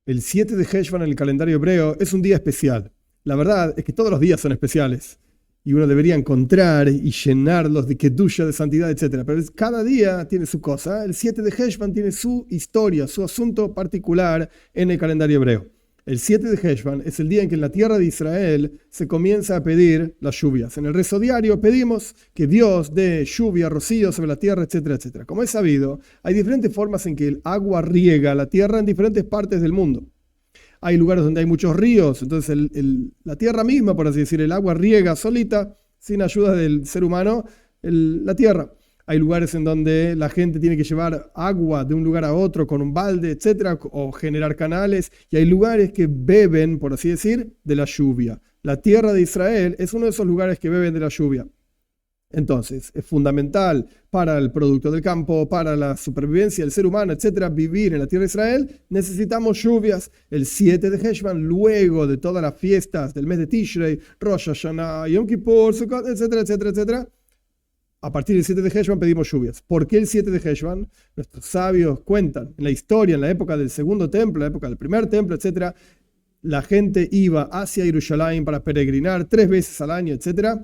El 7 de Heshvan en el calendario hebreo es un día especial. La verdad es que todos los días son especiales y uno debería encontrar y llenarlos de kedusha, de santidad, etc. Pero cada día tiene su cosa. El 7 de Heshvan tiene su historia, su asunto particular en el calendario hebreo. El 7 de Heshvan es el día en que en la tierra de Israel se comienza a pedir las lluvias. En el rezo diario pedimos que Dios dé lluvia, rocío sobre la tierra, etcétera, etcétera. Como es sabido, hay diferentes formas en que el agua riega la tierra en diferentes partes del mundo. Hay lugares donde hay muchos ríos, entonces la tierra misma, por así decir, el agua riega solita, sin ayuda del ser humano, la tierra. Hay lugares en donde la gente tiene que llevar agua de un lugar a otro con un balde, etcétera, o generar canales. Y hay lugares que beben, por así decir, de la lluvia. La tierra de Israel es uno de esos lugares que beben de la lluvia. Entonces, es fundamental para el producto del campo, para la supervivencia del ser humano, etcétera, vivir en la tierra de Israel. Necesitamos lluvias. El 7 de Heshvan, luego de todas las fiestas del mes de Tishrei, Rosh Hashanah, Yom Kippur, Sukkot, etcétera, etcétera, etcétera. A partir del 7 de Heshvan pedimos lluvias. ¿Por qué el 7 de Heshvan? Nuestros sabios cuentan en la historia, en la época del segundo templo, en la época del primer templo, etc. La gente iba hacia Jerusalén para peregrinar 3 veces al año, etc.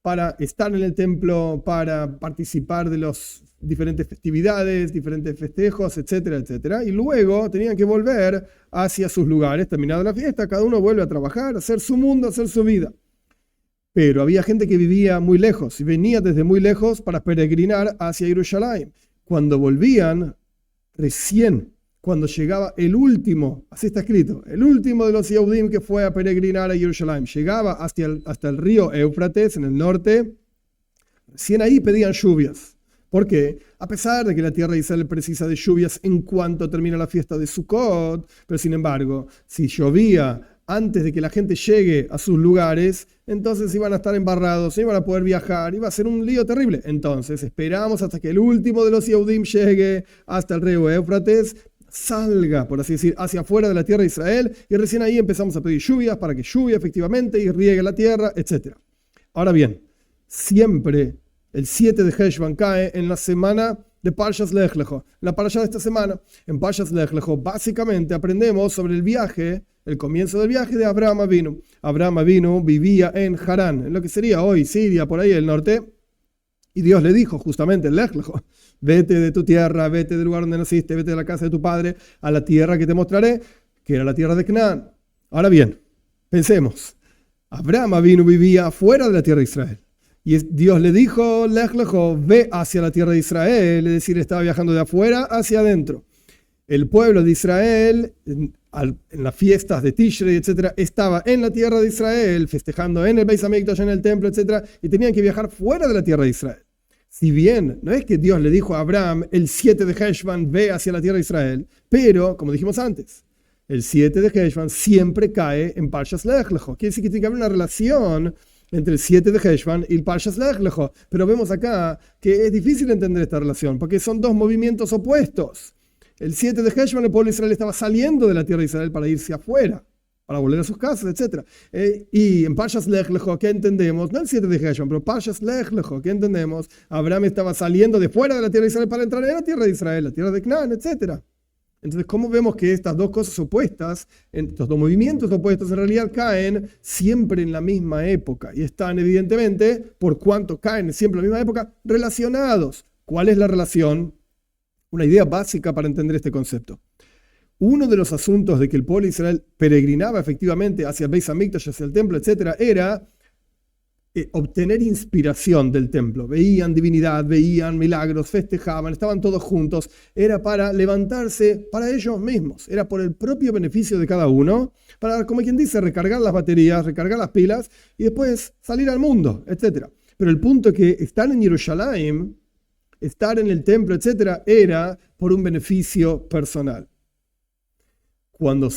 Para estar en el templo, para participar de las diferentes festividades, diferentes festejos, etcétera, etcétera. Y luego tenían que volver hacia sus lugares. Terminada la fiesta, cada uno vuelve a trabajar, a hacer su mundo, a hacer su vida. Pero había gente que vivía muy lejos y venía desde muy lejos para peregrinar hacia Jerusalén. Cuando volvían, recién cuando llegaba el último, así está escrito, el último de los Yehudim que fue a peregrinar a Jerusalén, llegaba hasta el río Éufrates en el norte, recién ahí pedían lluvias. ¿Por qué? A pesar de que la tierra de Israel precisa de lluvias en cuanto termina la fiesta de Sukkot, pero sin embargo, si llovía antes de que la gente llegue a sus lugares, entonces iban a estar embarrados, no iban a poder viajar, iba a ser un lío terrible. Entonces esperamos hasta que el último de los Yehudim llegue hasta el río Éufrates, salga, por así decir, hacia afuera de la tierra de Israel, y recién ahí empezamos a pedir lluvias para que lluvia efectivamente y riegue la tierra, etc. Ahora bien, siempre el 7 de Heshvan cae en la semana de Parshas Lech Lecho, la parasha de esta semana. En Parshas Lech Lecho básicamente aprendemos sobre el viaje, el comienzo del viaje de Abraham Avinu. Abraham Avinu vivía en Harán, en lo que sería hoy Siria, por ahí el norte, y Dios le dijo justamente en Lech Lecho: vete de tu tierra, vete del lugar donde naciste, vete de la casa de tu padre, a la tierra que te mostraré, que era la tierra de Canaán. Ahora bien, pensemos, Abraham Avinu vivía fuera de la tierra de Israel. Y Dios le dijo, Lech Lecho, ve hacia la tierra de Israel, es decir, estaba viajando de afuera hacia adentro. El pueblo de Israel, en las fiestas de Tishrei, etc., estaba en la tierra de Israel, festejando en el Beis Hamikdash, en el templo, etc., y tenían que viajar fuera de la tierra de Israel. Si bien no es que Dios le dijo a Abraham, el 7 de Heshvan, ve hacia la tierra de Israel, pero, como dijimos antes, el 7 de Heshvan siempre cae en Parshas Lech Lecho. Quiere decir que tiene que haber una relación entre el 7 de Heshvan y el Parshas Lech Lecho. Pero vemos acá que es difícil entender esta relación, porque son dos movimientos opuestos. El 7 de Heshvan, el pueblo de Israel estaba saliendo de la tierra de Israel para irse afuera, para volver a sus casas, etc. Y en Parshas Lech Lecho, ¿qué entendemos? No el 7 de Heshvan, pero Parshas Lech Lecho, ¿qué entendemos? Abraham estaba saliendo de fuera de la tierra de Israel para entrar en la tierra de Israel, la tierra de Canaán, etc. Entonces, ¿cómo vemos que estas dos cosas opuestas, estos dos movimientos opuestos, en realidad caen siempre en la misma época? Y están, evidentemente, por cuanto caen siempre en la misma época, relacionados. ¿Cuál es la relación? Una idea básica para entender este concepto. Uno de los asuntos de que el pueblo de Israel peregrinaba efectivamente hacia el Beis Hamikdash, hacia el templo, etc., era obtener inspiración del templo. Veían divinidad, veían milagros, festejaban, estaban todos juntos. Era para levantarse para ellos mismos. Era por el propio beneficio de cada uno, para, como quien dice, recargar las baterías, recargar las pilas y después salir al mundo, etc. Pero el punto es que estar en Jerusalén, estar en el templo, etc., era por un beneficio personal. Cuando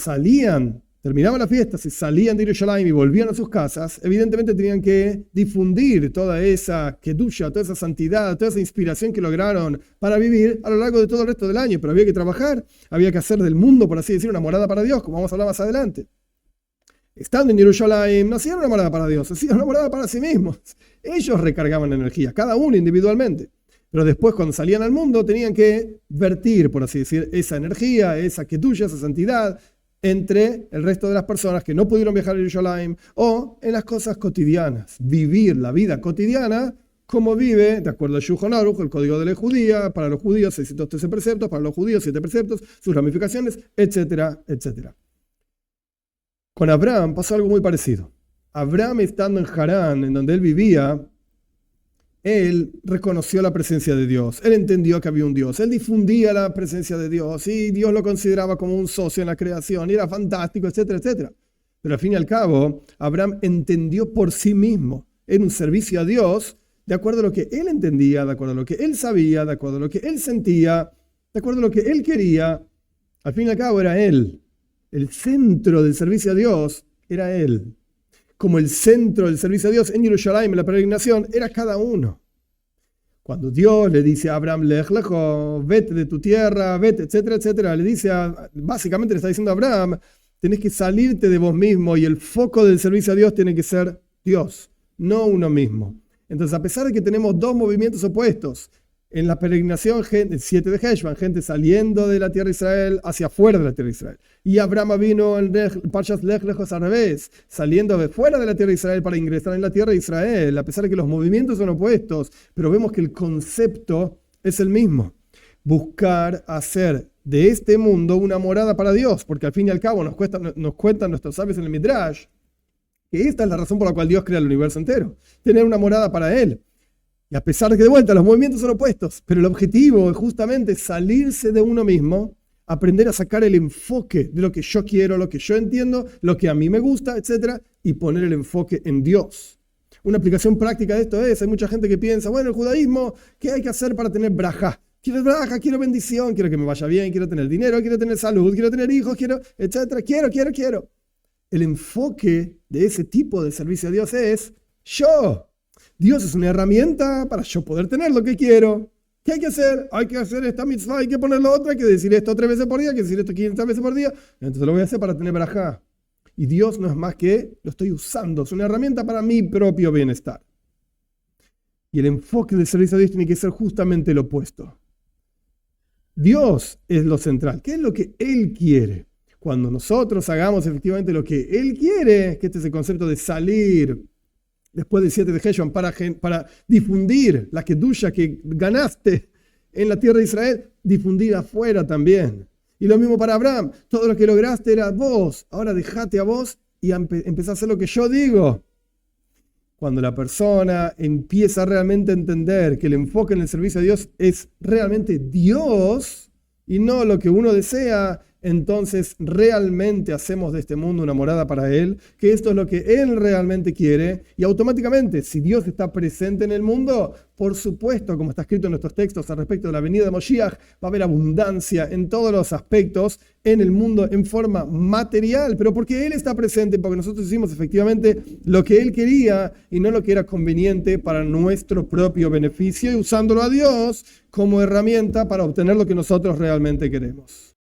terminaban las fiestas y salían de Jerusalén y volvían a sus casas, evidentemente tenían que difundir toda esa kedusha, toda esa santidad, toda esa inspiración que lograron para vivir a lo largo de todo el resto del año. Pero había que trabajar, había que hacer del mundo, por así decir, una morada para Dios, como vamos a hablar más adelante. Estando en Jerusalén, no hacían una morada para Dios, hacían una morada para sí mismos. Ellos recargaban energía, cada uno individualmente. Pero después, cuando salían al mundo, tenían que vertir, por así decir, esa energía, esa kedusha, esa santidad, entre el resto de las personas que no pudieron viajar a Jerusalén o en las cosas cotidianas. Vivir la vida cotidiana como vive, de acuerdo a Shulchan Aruch, el código de la judía, para los judíos 613 preceptos, para los judíos 7 preceptos, sus ramificaciones, etcétera, etcétera. Con Abraham pasó algo muy parecido. Abraham, estando en Harán, en donde él vivía, él reconoció la presencia de Dios, él entendió que había un Dios, él difundía la presencia de Dios y Dios lo consideraba como un socio en la creación y era fantástico, etcétera, etcétera. Pero al fin y al cabo, Abraham entendió por sí mismo, en un servicio a Dios, de acuerdo a lo que él entendía, de acuerdo a lo que él sabía, de acuerdo a lo que él sentía, de acuerdo a lo que él quería. Al fin y al cabo era él. El centro del servicio a Dios era él. Como el centro del servicio a Dios en Jerusalén, en la peregrinación, era cada uno. Cuando Dios le dice a Abraham, lej lejo, vete de tu tierra, vete, etcétera, etcétera, le dice básicamente le está diciendo a Abraham, tenés que salirte de vos mismo y el foco del servicio a Dios tiene que ser Dios, no uno mismo. Entonces, a pesar de que tenemos dos movimientos opuestos, en la peregrinación, el 7 de Heshvan, gente saliendo de la tierra de Israel hacia afuera de la tierra de Israel. Y Abraham vino en Parshas Lech Lejos al revés, saliendo de fuera de la tierra de Israel para ingresar en la tierra de Israel, a pesar de que los movimientos son opuestos, pero vemos que el concepto es el mismo. Buscar hacer de este mundo una morada para Dios, porque al fin y al cabo nos cuentan nuestros sabios en el Midrash, que esta es la razón por la cual Dios crea el universo entero, tener una morada para Él. Y a pesar de que de vuelta los movimientos son opuestos, pero el objetivo es justamente salirse de uno mismo, aprender a sacar el enfoque de lo que yo quiero, lo que yo entiendo, lo que a mí me gusta, etc. y poner el enfoque en Dios. Una aplicación práctica de esto es, hay mucha gente que piensa, bueno, el judaísmo, ¿qué hay que hacer para tener braja? Quiero braja, quiero bendición, quiero que me vaya bien, quiero tener dinero, quiero tener salud, quiero tener hijos, quiero, etc. Quiero. El enfoque de ese tipo de servicio a Dios es yo. Dios es una herramienta para yo poder tener lo que quiero. ¿Qué hay que hacer? Hay que hacer esta mitzvah, hay que poner la otra, hay que decir esto 3 veces por día, hay que decir esto 500 veces por día. Entonces lo voy a hacer para tener barajá. Y Dios no es más que lo estoy usando, es una herramienta para mi propio bienestar. Y el enfoque del servicio a Dios tiene que ser justamente lo opuesto. Dios es lo central. ¿Qué es lo que Él quiere? Cuando nosotros hagamos efectivamente lo que Él quiere, que este es el concepto de salir después del 7 de Heshvan, para difundir la kedusha que ganaste en la tierra de Israel, difundir afuera también. Y lo mismo para Abraham, todo lo que lograste era vos, ahora dejate a vos y empezá a hacer lo que yo digo. Cuando la persona empieza realmente a entender que el enfoque en el servicio a Dios es realmente Dios y no lo que uno desea, entonces realmente hacemos de este mundo una morada para Él, que esto es lo que Él realmente quiere, y automáticamente, si Dios está presente en el mundo, por supuesto, como está escrito en nuestros textos al respecto de la venida de Moshiach, va a haber abundancia en todos los aspectos en el mundo en forma material, pero porque Él está presente, porque nosotros hicimos efectivamente lo que Él quería y no lo que era conveniente para nuestro propio beneficio, y usándolo a Dios como herramienta para obtener lo que nosotros realmente queremos.